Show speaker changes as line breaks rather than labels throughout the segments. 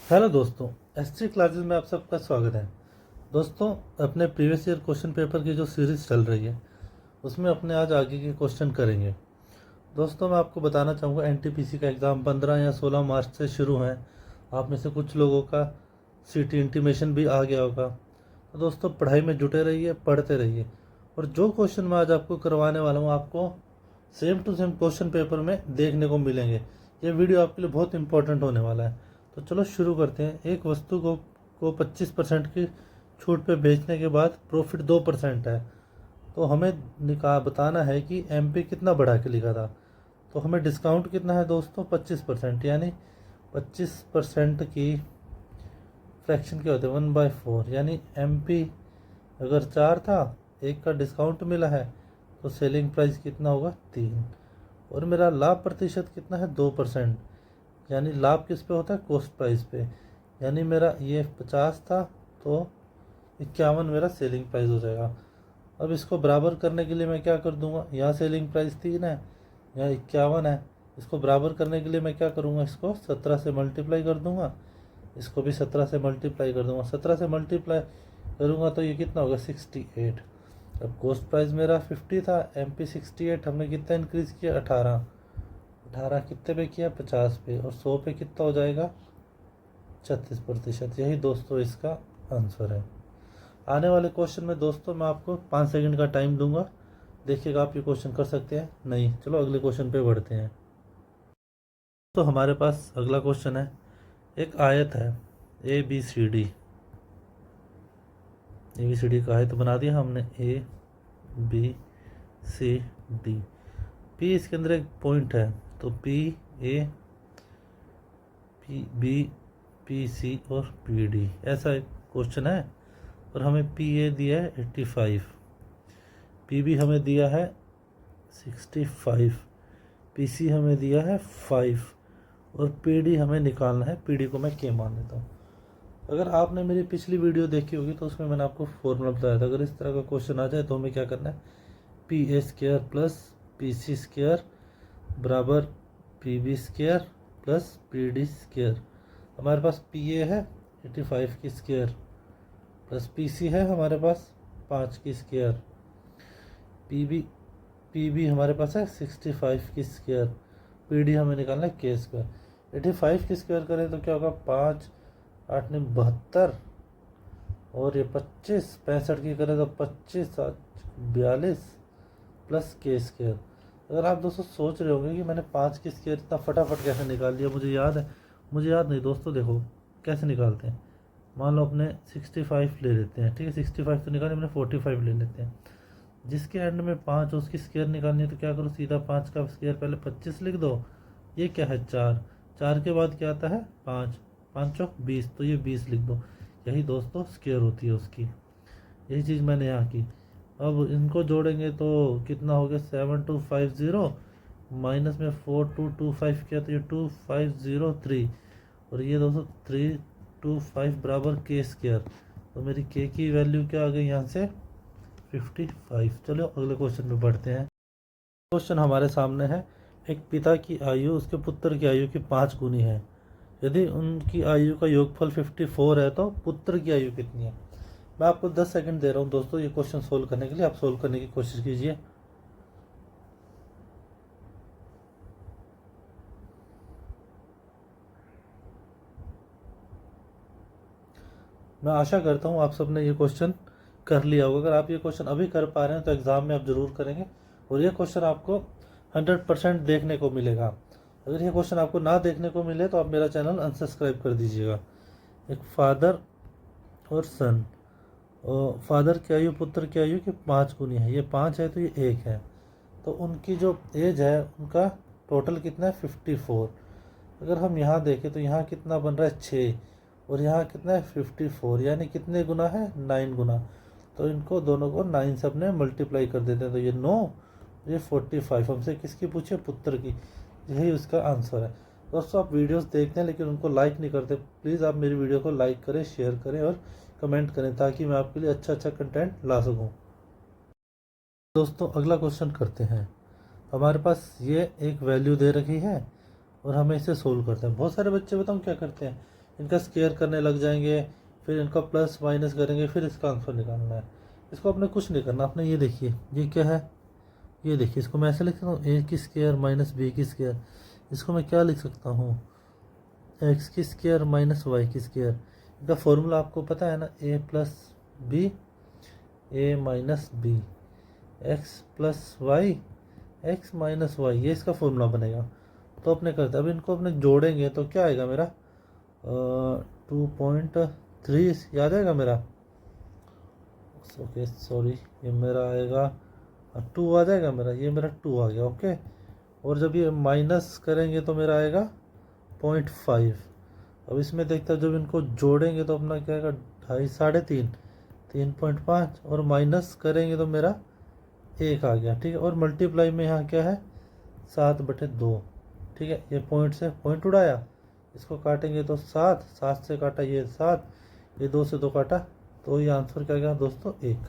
Hello दोस्तों, ST classes में आप सबका स्वागत है। दोस्तों, अपने प्रीवियस ईयर क्वेश्चन पेपर की जो सीरीज़ चल रही है उसमें अपने आज आगे के क्वेश्चन करेंगे। दोस्तों, मैं आपको बताना चाहूँगा एनटीपीसी का एग्ज़ाम 15 या 16 मार्च से शुरू है। आप में से कुछ लोगों का सीटी इंटीमेशन भी आ गया होगा। तो दोस्तों, पढ़ाई में जुटे रहिए, पढ़ते रहिए, और जो क्वेश्चन मैं आज आपको करवाने वाला हूँ आपको same to same question paper में देखने को मिलेंगे। ये वीडियो आपके लिए बहुत इंपॉर्टेंट होने वाला है। तो चलो शुरू करते हैं। एक वस्तु को 25% की छूट पे बेचने के बाद प्रॉफिट 2% है, तो हमें बताना है कि एमपी कितना बढ़ा के लिखा था। तो हमें डिस्काउंट कितना है दोस्तों, 25%, यानी 25% की फ्रैक्शन क्या होते हैं, 1/4, यानी एमपी अगर 4 था, एक का डिस्काउंट मिला है, तो सेलिंग प्राइस कितना होगा, 3। और मेरा लाभ प्रतिशत कितना है, 2%, यानी लाभ किस पे होता है, कॉस्ट प्राइस पे। यानी मेरा ये 50 था, तो 51 मेरा सेलिंग प्राइस हो जाएगा। अब इसको बराबर करने के लिए मैं क्या कर दूंगा, यहाँ सेलिंग प्राइस 3 है, यहाँ 51 है। इसको बराबर करने के लिए मैं क्या करूँगा, इसको 17 से मल्टीप्लाई कर दूंगा, इसको भी 17 से मल्टीप्लाई कर दूंगा। 17 से मल्टीप्लाई करूँगा तो ये कितना होगा, 68। अब कॉस्ट प्राइस मेरा 50 था, एमपी 68, हमने कितना इंक्रीज़ किया, 18। 18 कितने पे किया, 50 पे, और 100 पे कितना हो जाएगा, 36%। यही दोस्तों इसका आंसर है। आने वाले क्वेश्चन में दोस्तों मैं आपको 5 सेकंड का टाइम दूंगा, देखिएगा आप ये क्वेश्चन कर सकते हैं नहीं। चलो अगले क्वेश्चन पे बढ़ते हैं। तो हमारे पास अगला क्वेश्चन है, एक आयत है ABCD। ABCD का आयत बना दिया हमने, ABCD। P इसके अंदर एक पॉइंट है, तो PA, PB, PC और PD, ऐसा एक क्वेश्चन है। और हमें PA दिया है 85, PB हमें दिया है 65, PC हमें दिया है 5, और PD हमें निकालना है। PD को मैं K मान लेता हूँ। अगर आपने मेरी पिछली वीडियो देखी होगी तो उसमें मैंने आपको फॉर्मूला बताया था, अगर इस तरह का क्वेश्चन आ जाए तो हमें क्या करना है, PA² प्लस PC² बराबर PB² प्लस PD²। हमारे पास PA है 85 की स्क्वायर, प्लस PC है हमारे पास 5 की स्क्वायर, PB हमारे पास है 65 की स्क्वायर, PD हमें निकालना है K²। 85 की स्क्वायर करें तो क्या होगा, 5 8 9 72, और ये 25 65 की करें तो 25 7 42 प्लस K²। अगर आप दोस्तों सोच रहे होंगे कि मैंने 5 की स्क्वायर इतना फटाफट कैसे निकाल लिया, मुझे याद है, मुझे याद नहीं दोस्तों। देखो कैसे निकालते हैं, मान लो अपने 65 ले लेते हैं, ठीक है, 65 तो निकाले, मैंने 45 ले लेते हैं। जिसके एंड में 5 उसकी स्क्वायर निकालनी है, तो क्या करो, सीधा 5 का स्क्वायर पहले 25 लिख दो। ये क्या है, 4, 4 के बाद क्या आता है, 5, 5 चौक 20, तो ये 20 लिख दो। यही दोस्तों स्क्वायर होती है उसकी, यही चीज़ मैंने यहाँ की। अब इनको जोड़ेंगे तो कितना हो गया, 7250, माइनस में 4225 किया तो ये 2503, और ये दोस्तों 325 बराबर K²। तो मेरी K की वैल्यू क्या आ गई यहाँ से, 55। चलो अगले क्वेश्चन पे बढ़ते हैं। क्वेश्चन हमारे सामने है, एक पिता की आयु उसके पुत्र की आयु की 5 गुनी है। यदि उनकी आयु का योगफल 54 है तो पुत्र की आयु कितनी है। मैं आपको 10 सेकंड दे रहा हूँ दोस्तों ये क्वेश्चन सोल्व करने के लिए, आप सोल्व करने की कोशिश कीजिए। मैं आशा करता हूँ आप सबने ये क्वेश्चन कर लिया होगा। अगर आप ये क्वेश्चन अभी कर पा रहे हैं तो एग्ज़ाम में आप ज़रूर करेंगे, और ये क्वेश्चन आपको 100% देखने को मिलेगा। अगर ये क्वेश्चन आपको ना देखने को मिले तो आप मेरा चैनल अनसब्सक्राइब कर दीजिएगा। एक फादर और सन, और फादर की आयु पुत्र की आयु की 5 गुनी है, ये 5 है तो ये 1 है, तो उनकी जो एज है उनका टोटल कितना है, 54। अगर हम यहाँ देखें तो यहाँ कितना बन रहा है, 6, और यहाँ कितना है, 54, यानी कितने गुना है, 9 गुना। तो इनको दोनों को 9 से अपने मल्टीप्लाई कर देते हैं, तो ये 9, ये 45। हमसे किसकी पूछे, पुत्र की। यही उसका आंसर है। दोस्तों, आप वीडियोस देखते हैं लेकिन उनको लाइक नहीं करते, प्लीज़ आप मेरी वीडियो को लाइक करें, शेयर करें और कमेंट करें, ताकि मैं आपके लिए अच्छा अच्छा कंटेंट ला सकूँ। दोस्तों अगला क्वेश्चन करते हैं। हमारे पास ये एक वैल्यू दे रखी है और हमें इसे सोल्व करते हैं। बहुत सारे बच्चे बताऊँ क्या करते हैं, इनका स्क्वायर करने लग जाएंगे, फिर इनका प्लस माइनस करेंगे, फिर इसका आंसर निकालना है। इसको आपने कुछ नहीं करना, आपने ये देखिए ये क्या है, ये देखिए इसको मैं ऐसे लिख सकता हूँ, ए की स्क्वायर माइनस बी की स्क्वायर। इसको मैं क्या लिख सकता हूँ, एक्स की स्क्वायर माइनस वाई की स्क्वायर। इनका फॉर्मूला आपको पता है ना, A plus B A minus B, X plus Y X minus Y, ये इसका फॉर्मूला बनेगा। तो अपने करते अब इनको अपने जोड़ेंगे तो क्या आएगा मेरा, 2.3 याद आएगा मेरा, ओके सॉरी, ये मेरा आएगा 2 आ जाएगा मेरा, ये मेरा 2 आ गया, ओके। और जब ये माइनस करेंगे तो मेरा आएगा 0.5। अब इसमें देखता जब इनको जोड़ेंगे तो अपना क्या आएगा, 2.5 3.5 3.5, और माइनस करेंगे तो मेरा 1 आ गया, ठीक है। और मल्टीप्लाई में यहाँ क्या है, 7/2, ठीक है। ये पॉइंट से पॉइंट उड़ाया, इसको काटेंगे तो 7, 7 से काटा ये 7, ये 2 से 2 काटा, तो ये आंसर क्या गया दोस्तों, 1।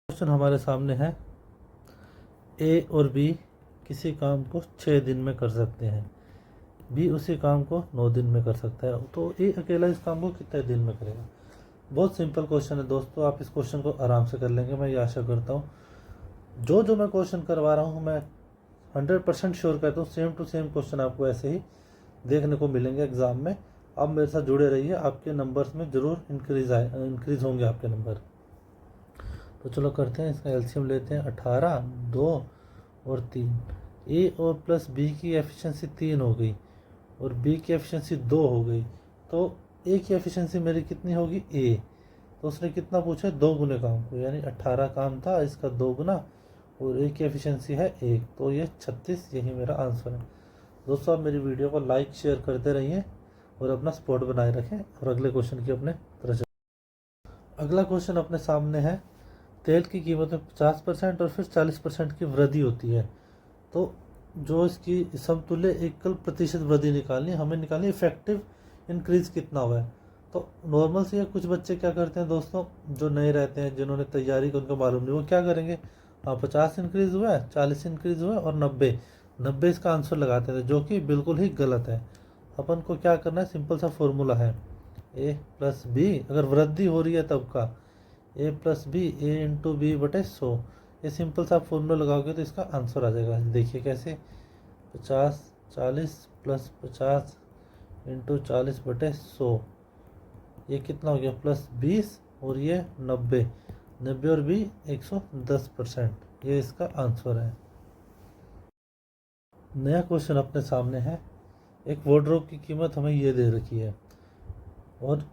क्वेश्चन हमारे सामने है, ए और बी किसी काम को 6 दिन में कर सकते हैं, बी उसी काम को 9 दिन में कर सकता है, तो ए अकेला इस काम को कितने दिन में करेगा। बहुत सिंपल क्वेश्चन है दोस्तों, आप इस क्वेश्चन को आराम से कर लेंगे, मैं ये आशा करता हूँ। जो मैं क्वेश्चन करवा रहा हूँ मैं 100% श्योर करता हूँ, सेम टू सेम क्वेश्चन आपको ऐसे ही देखने को मिलेंगे एग्जाम में। आप मेरे साथ जुड़े रहिए, आपके नंबर्स में जरूर इंक्रीज होंगे आपके नंबर। तो चलो करते हैं, इसका एलसीएम लेते हैं, 18, 2 और 3। ए और प्लस बी की एफिशिएंसी 3 हो गई और बी की एफिशिएंसी 2 हो गई, तो ए की एफिशिएंसी मेरी कितनी होगी, ए। तो उसने कितना पूछा, 2 गुने काम को, यानी 18 काम था, इसका 2 गुना, और ए की एफिशिएंसी है 1, तो ये 36, यही मेरा आंसर है। दोस्तों आप मेरी वीडियो को लाइक शेयर करते रहिए और अपना सपोर्ट बनाए रखें, और अगले क्वेश्चन की अपने तरह चलें। अगला क्वेश्चन अपने सामने है, तेल की कीमत में 50% और फिर 40% की वृद्धि होती है, तो जो इसकी समतुल्य एकल प्रतिशत वृद्धि निकालनी, हमें निकालनी इफेक्टिव इंक्रीज कितना हुआ है। तो नॉर्मल से कुछ बच्चे क्या करते हैं दोस्तों, जो नए रहते हैं, जिन्होंने तैयारी की उनको मालूम नहीं, वो क्या करेंगे, हाँ 50 इंक्रीज हुआ है, 40 इंक्रीज हुआ है और 90 इसका आंसर लगाते थे, जो कि बिल्कुल ही गलत है। अपन को क्या करना है, सिंपल सा फॉर्मूला है, ए प्लस बी, अगर वृद्धि हो रही है तब का, ए प्लस बी, ए इंटू बी बटे 100, ये सिंपल सा फॉर्मूला लगाओगे तो इसका आंसर आ जाएगा। देखिए कैसे, 50 40 प्लस 50 इंटू 40 बटे 100, ये कितना हो गया, प्लस 20, और ये 90 और बी 110%, ये इसका आंसर है। नया क्वेश्चन अपने सामने है, एक वार्डरोब की कीमत हमें ये दे रखी है और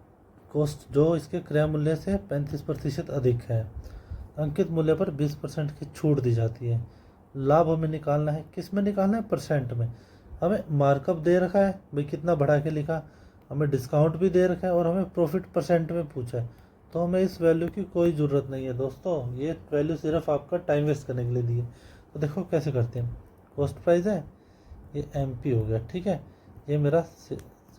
कॉस्ट जो इसके क्रय मूल्य से 35% अधिक है, अंकित मूल्य पर 20% की छूट दी जाती है। लाभ हमें निकालना है, किस में निकालना है, परसेंट में। हमें मार्कअप दे रखा है भाई, कितना बढ़ा के लिखा, हमें डिस्काउंट भी दे रखा है और हमें प्रॉफिट परसेंट में पूछा है, तो हमें इस वैल्यू की कोई ज़रूरत नहीं है दोस्तों, ये वैल्यू सिर्फ आपका टाइम वेस्ट करने के लिए दी है। तो देखो कैसे करते हैं, कॉस्ट प्राइस है, ये MP हो गया, ठीक है, ये मेरा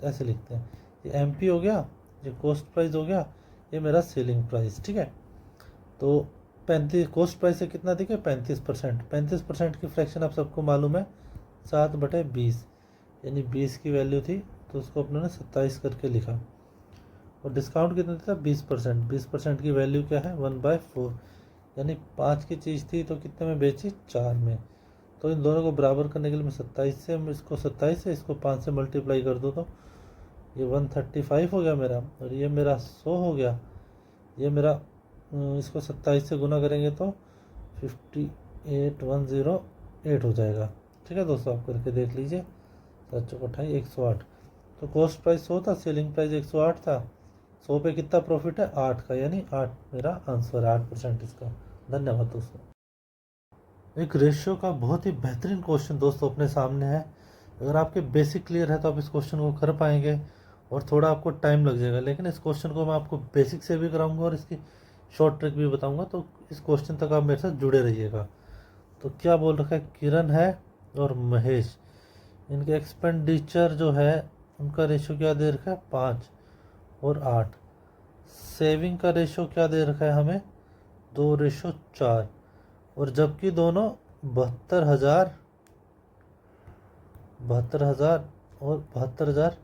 ऐसे लिखते हैं, ये MP हो गया, ये कॉस्ट प्राइस हो गया, ये मेरा सेलिंग प्राइस, ठीक है। तो 35 कॉस्ट प्राइस से कितना दिखे, 35%, 35% की फ्रैक्शन आप सबको मालूम है 7/20, यानी 20 की वैल्यू थी तो उसको अपने ने 27 करके लिखा, और डिस्काउंट कितना था, 20%, 20% की वैल्यू क्या है, 1/4, यानी 5 की चीज़ थी तो कितने में बेची, 4 में। तो इन दोनों को बराबर करने के लिए मैं 27 से इसको 27 से इसको 5 से मल्टीप्लाई कर दो, तो ये 135 हो गया मेरा, और ये मेरा 100 हो गया, ये मेरा इसको 27 से गुना करेंगे तो 58108 हो जाएगा, ठीक है दोस्तों, आप करके देख लीजिए, 7 चौक 28, 108। तो कॉस्ट प्राइस 100 था, सेलिंग प्राइस 108 था, 100 पे कितना प्रॉफिट है, 8 का, यानी 8 मेरा आंसर है, 8% इसका। धन्यवाद दोस्तों। एक रेशियो का बहुत ही बेहतरीन क्वेश्चन दोस्तों अपने सामने है, अगर आपके बेसिक क्लियर है तो आप इस क्वेश्चन को कर पाएंगे, और थोड़ा आपको टाइम लग जाएगा, लेकिन इस क्वेश्चन को मैं आपको बेसिक से भी कराऊंगा और इसकी शॉर्ट ट्रिक भी बताऊंगा, तो इस क्वेश्चन तक आप मेरे साथ जुड़े रहिएगा। तो क्या बोल रखा है, किरण है और महेश, इनके एक्सपेंडिचर जो है उनका रेशियो क्या दे रखा है, 5 और 8। सेविंग का रेशियो क्या दे रखा है हमें, 2/4, और जबकि दोनों 72,000 और 72,000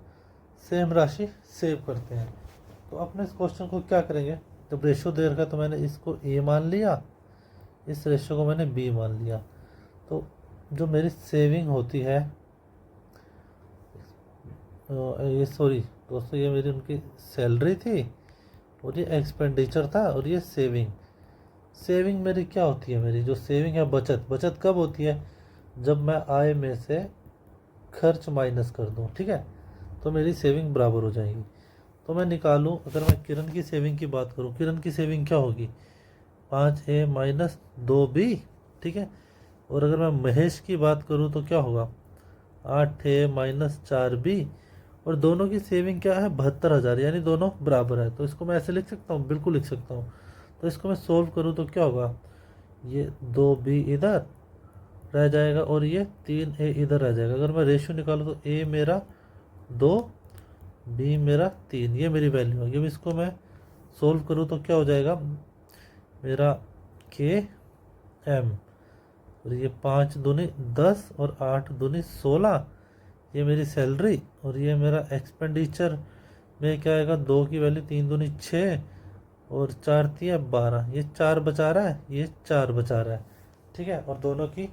सेम राशि सेव करते हैं। तो अपने इस क्वेश्चन को क्या करेंगे, जब रेशो दे रखा है तो मैंने इसको ए मान लिया, इस रेशो को मैंने बी मान लिया। तो जो मेरी सेविंग होती है, ये सॉरी दोस्तों, ये मेरी उनकी सैलरी थी और ये एक्सपेंडिचर था और ये सेविंग। सेविंग मेरी क्या होती है, मेरी जो सेविंग है बचत, बचत कब होती है, जब मैं आय में से खर्च माइनस कर दूं, ठीक है, तो मेरी सेविंग बराबर हो जाएगी। तो मैं निकालूं, अगर मैं किरण की सेविंग की बात करूं, किरण की सेविंग क्या होगी, 5A माइनस 2B, ठीक है। और अगर मैं महेश की बात करूं तो क्या होगा, 8A माइनस 4B। और दोनों की सेविंग क्या है, 72,000, यानी दोनों बराबर है। तो इसको मैं ऐसे लिख सकता हूँ, बिल्कुल लिख सकता हूँ। तो इसको मैं सोल्व करूँ तो क्या होगा, ये 2B इधर रह जाएगा और ये 3A इधर रह जाएगा। अगर मैं रेशियो निकालूँ तो A मेरा 2, B मेरा 3, ये मेरी वैल्यू है। अब इसको मैं सोल्व करूँ तो क्या हो जाएगा, मेरा KM, और ये 5 दूनी 10 और 8 दूनी 16, ये मेरी सैलरी। और ये मेरा एक्सपेंडिचर में क्या आएगा, 2 की वैल्यू 3 दूनी 6 और 4 3 12, ये 4 बचा रहा है, ये 4 बचा रहा है, ठीक है। और दोनों की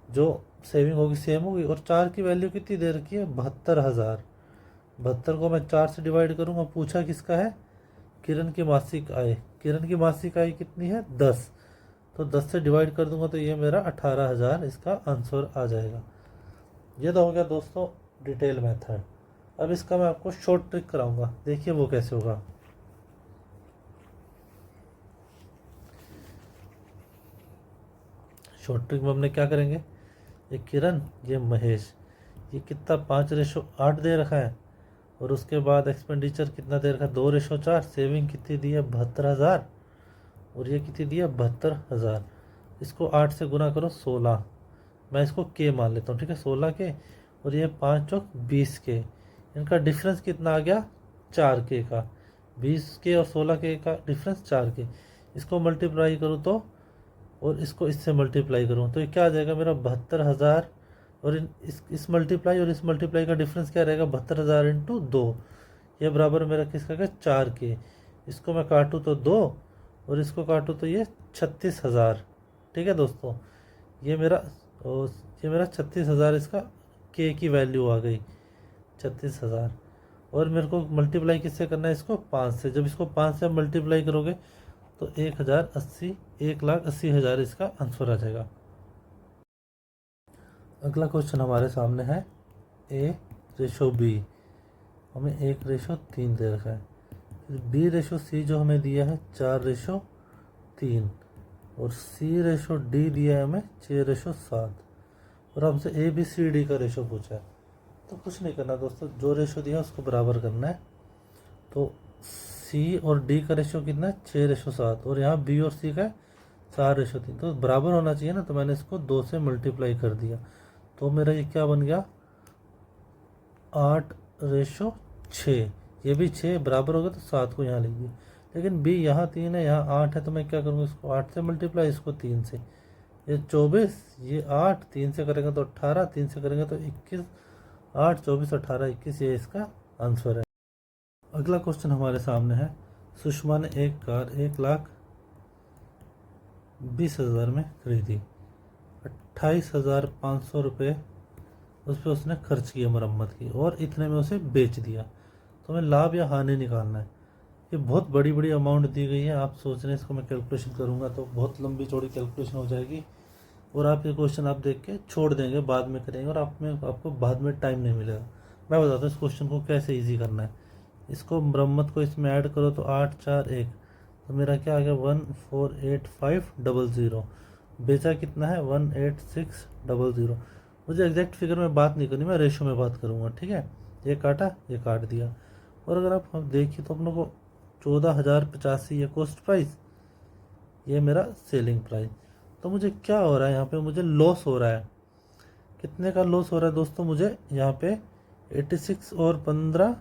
जो सेविंग होगी सेम होगी। और 4 की वैल्यू कितनी दे रखी है, 72,000। 72 को मैं 4 से डिवाइड करूँगा, पूछा किसका है, किरण की मासिक आय। किरण की मासिक आय कितनी है, 10। तो 10 से डिवाइड कर दूंगा तो ये मेरा 18,000 इसका आंसर आ जाएगा। ये तो हो गया दोस्तों डिटेल मेथड। अब इसका मैं आपको शॉर्ट ट्रिक कराऊंगा, देखिए वो कैसे होगा। शॉर्ट ट्रिक में हमने क्या करेंगे, ये किरण, ये महेश, ये कितना 5:8 दे रखा है। और उसके बाद एक्सपेंडिचर कितना दे रखा है, 2:4। सेविंग कितनी दी है, 72,000। और ये कितनी दी है, 72,000। इसको 8 से गुना करो, 16। मैं इसको के मान लेता हूँ, ठीक है, 16 के। और ये 5 चौक 20 के, इनका डिफरेंस कितना आ गया, 4 के का। 20 के और 16 के का डिफरेंस 4 के। इसको मल्टीप्लाई करूँ तो, और इसको इससे मल्टीप्लाई करूँ तो ये क्या आ जाएगा मेरा, 72,000। और इस मल्टीप्लाई और इस मल्टीप्लाई का डिफरेंस क्या रहेगा, 72,000 इंटू 2, ये बराबर मेरा किसका का, 4 के। इसको मैं काटूँ तो 2 और इसको काटूँ तो ये 36,000, ठीक है दोस्तों। ये मेरा ये मेरा 36,000 इसका के की वैल्यू आ गई, 36,000। और मेरे को मल्टीप्लाई किससे करना है, इसको 5 से। जब इसको 5 से मल्टीप्लाई करोगे तो 1,080, 1,80,000 इसका आंसर आ जाएगा। अगला क्वेश्चन हमारे सामने है A/B, हमें 1:3 दे रखा है। B/C जो हमें दिया है 4:3, और C/D दिया है हमें 6:7। और हमसे ABCD का रेशो पूछा है। तो कुछ नहीं करना दोस्तों, जो रेशो दिया है उसको बराबर करना है। तो C और D का रेशो कितना है, 6:7, और यहाँ B और C का 4:3, तो बराबर होना चाहिए ना। तो मैंने इसको 2 से मल्टीप्लाई कर दिया, तो मेरा ये क्या बन गया, 8:6। ये भी 6 बराबर होगा तो 7 को यहाँ लिख दिया। लेकिन B यहाँ 3 है, यहाँ 8 है, तो मैं क्या करूँगा, इसको 8 से मल्टीप्लाई, इसको 3 से, ये 24, ये 8, 3 से करेंगे तो 18, 3 से करेंगे तो 21, 8 24 18 21, ये इसका आंसर है। अगला क्वेश्चन हमारे सामने है, सुषमा ने एक कार 1,20,000 में खरीदी, 28,500 रुपये उस पर उसने खर्च किया मरम्मत की, और इतने में उसे बेच दिया। तो हमें लाभ या हानि निकालना है। ये बहुत बड़ी बड़ी अमाउंट दी गई है, आप सोच रहे हैं इसको मैं कैलकुलेशन करूँगा तो बहुत लंबी चौड़ी कैलकुलेशन हो जाएगी, और आप ये क्वेश्चन आप देख के छोड़ देंगे, बाद में करेंगे, और आपको बाद में टाइम नहीं मिलेगा। मैं बताता हूँ इस क्वेश्चन को कैसे इजी करना है। इसको मरम्मत को इसमें ऐड करो तो 8 4 1, तो मेरा क्या आ गया, 148,500। बेचा कितना है, 186,000। मुझे एग्जैक्ट फिगर में बात नहीं करनी, मैं रेशो में बात करूँगा, ठीक है। ये काटा, ये काट दिया। और अगर आप हम देखिए तो अपनों को 14,085 ये कॉस्ट प्राइस, ये मेरा सेलिंग प्राइस। तो मुझे क्या हो रहा है, यहाँ पे मुझे लॉस हो रहा है। कितने का लॉस हो रहा है दोस्तों, मुझे यहाँ पे 86 और 15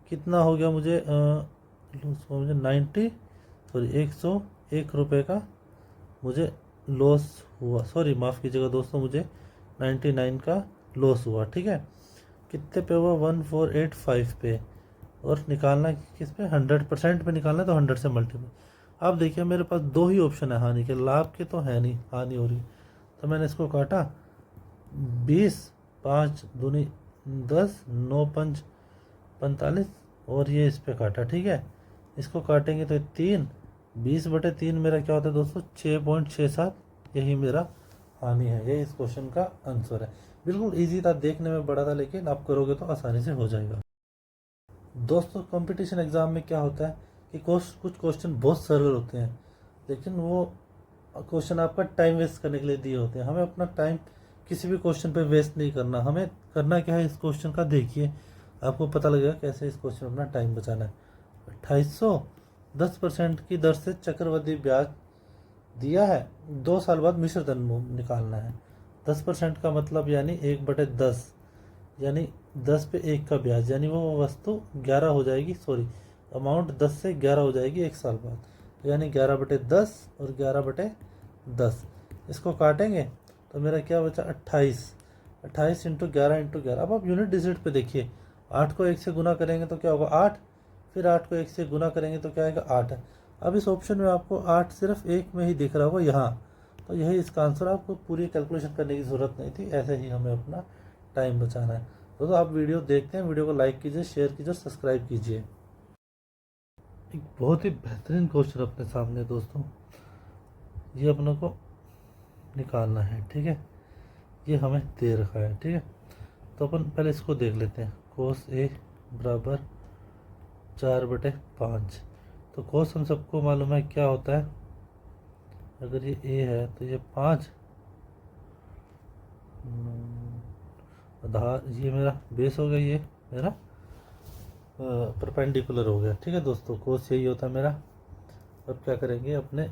कितना हो गया, मुझे मुझे 101 रुपये का मुझे लॉस हुआ। सॉरी माफ़ कीजिएगा दोस्तों, मुझे 99 का लॉस हुआ, ठीक है। कितने पे हुआ 1485 पे, और निकालना किस पे 100% पे निकालना है, तो 100 से मल्टीप्लाई। अब देखिए मेरे पास दो ही ऑप्शन है हानि के, लाभ के तो है नहीं, हानि हो रही। तो मैंने इसको काटा 20, 5 दूनी 10, 9 पंच 45, और ये इस पे काटा। ठीक है, इसको काटेंगे तो 3, 20/3 मेरा क्या होता है दोस्तों 6.67, यही मेरा हानि है। यही इस क्वेश्चन का आंसर है। बिल्कुल इजी था, देखने में बड़ा था, लेकिन आप करोगे तो आसानी से हो जाएगा। दोस्तों कंपटीशन एग्ज़ाम में क्या होता है कि कुछ क्वेश्चन बहुत सरल होते हैं, लेकिन वो क्वेश्चन आपका टाइम वेस्ट करने के लिए दिए होते हैं। हमें अपना टाइम किसी भी क्वेश्चन पे वेस्ट नहीं करना। हमें करना क्या है, इस क्वेश्चन का देखिए, आपको पता लगेगा कैसे इस क्वेश्चन में अपना टाइम बचाना है। 2800 10% की दर से चक्रवृद्धि ब्याज दिया है, 2 साल बाद मिश्र धन निकालना है। 10% का मतलब यानी 1/10, यानी 10 पे 1 का ब्याज, यानी वो वस्तु 11 हो जाएगी, सॉरी अमाउंट 10 से 11 हो जाएगी 1 साल बाद, यानी 11/10 और 11/10। इसको काटेंगे तो मेरा क्या बचा 28, 28 इंटू 11 अब आप यूनिट डिजिट पे देखिए, 8 को 1 से गुना करेंगे तो क्या होगा 8, फिर 8 को 1 से गुना करेंगे तो क्या आएगा 8 है। अब इस ऑप्शन में आपको 8 सिर्फ एक में ही दिख रहा होगा यहाँ, तो यही इसका आंसर। आपको पूरी कैलकुलेशन करने की ज़रूरत नहीं थी, ऐसे ही हमें अपना टाइम बचाना है। तो आप वीडियो देखते हैं, वीडियो को लाइक कीजिए, शेयर कीजिए, सब्सक्राइब कीजिए। एक बहुत ही बेहतरीन क्वेश्चन अपने सामने दोस्तों, ये अपने को निकालना है। ठीक है, ये हमें दे रखा है। ठीक है, तो अपन पहले इसको देख लेते हैं। कोस ए बराबर 4/5। तो कोस हम सबको मालूम है क्या होता है, अगर ये ए है तो ये 5 आधार, ये मेरा बेस हो गया, ये मेरा परपेंडिकुलर हो गया। ठीक है दोस्तों, कोस यही होता है मेरा। अब क्या करेंगे, अपने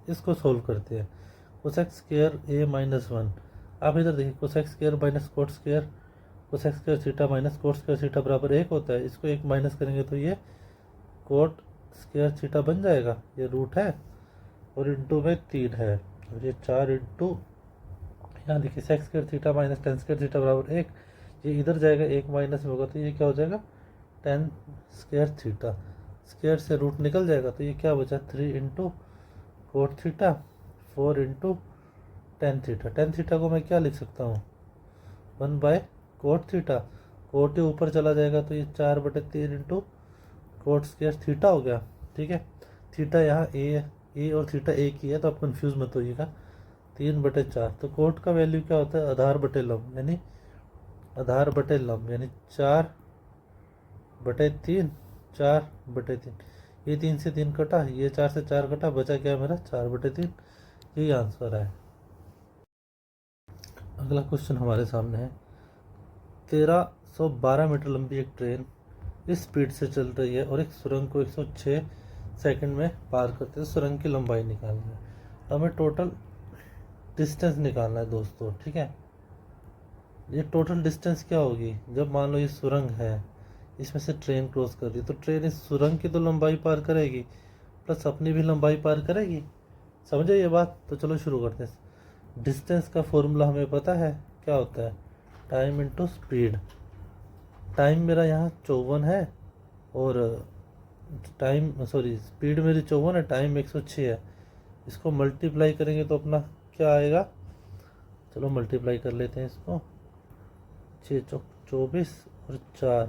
इसको सोल्व करते हैं। कोसेक स्क्वायर a-1, आप इधर देखिए, cosec square minus cot square, cosec square theta minus cot square theta बराबर 1 होता है। इसको 1 माइनस करेंगे तो ये कोट स्क्वायर थीटा बन जाएगा, ये रूट है, और इंटू में 3 है, और ये 4 इंटू, यहाँ देखिए sex square theta minus ten square theta बराबर 1, ये इधर जाएगा 1 माइनस में होगा, तो ये क्या हो जाएगा 10 स्क्वायर थीटा, स्क्वायर से रूट निकल जाएगा, तो ये क्या बचा 3 into cot theta, 4 into tan theta. Tan theta को मैं क्या लिख सकता हूँ 1/कोट थीटा, कोट ये ऊपर चला जाएगा तो ये 4/3 इंटू कोट स्क्वायर थीटा हो गया। ठीक है, थीटा यहाँ ए और थीटा एक ही है, तो आप कंफ्यूज मत होइएगा। 3/4, तो कोट का वैल्यू क्या होता है आधार बटे लंब, यानी आधार बटे लंब, यानी 4/3, 4/3, ये 3 से 3 कटा, ये 4 से 4 कटा, बचा क्या मेरा 4/3, यही आंसर है। अगला क्वेश्चन हमारे सामने है। 1312 मीटर लंबी एक ट्रेन इस स्पीड से चल रही है और एक सुरंग को 106 सेकंड में पार करते हैं। सुरंग की लंबाई निकालनी है, हमें टोटल डिस्टेंस निकालना है दोस्तों। ठीक है, ये टोटल डिस्टेंस क्या होगी, जब मान लो ये सुरंग है, इसमें से ट्रेन क्रॉस कर रही है, तो ट्रेन इस सुरंग की तो लंबाई पार करेगी, प्लस अपनी भी लंबाई पार करेगी। समझे ये बात, तो चलो शुरू करते हैं। डिस्टेंस का फॉर्मूला हमें पता है क्या होता है, टाइम इंटू स्पीड। टाइम मेरा यहाँ 54 है, और स्पीड मेरी 54 है, टाइम 106 है। इसको मल्टीप्लाई करेंगे तो अपना क्या आएगा, चलो मल्टीप्लाई कर लेते हैं इसको। 6 चौक 24 और 4,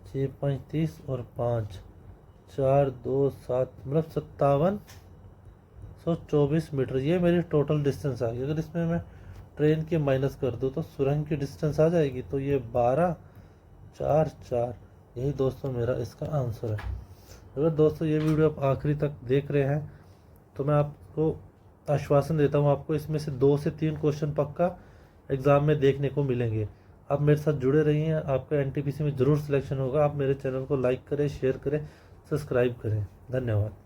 6 5 30 और 5, 4 2 7, मतलब 5724 मीटर, ये मेरी टोटल डिस्टेंस आ गई। अगर इसमें मैं ट्रेन की माइनस कर दूँ तो सुरंग की डिस्टेंस आ जाएगी, तो ये 12 4 4, यही दोस्तों मेरा इसका आंसर है। अगर दोस्तों ये वीडियो आप आखिरी तक देख रहे हैं तो मैं आपको आश्वासन देता हूँ, आपको इसमें से 2 से 3 क्वेश्चन पक्का एग्ज़ाम में देखने को मिलेंगे। आप मेरे साथ जुड़े रहिए, आपका एनटीपीसी में ज़रूर सिलेक्शन होगा। आप मेरे चैनल को लाइक करें, शेयर करें, सब्सक्राइब करें। धन्यवाद।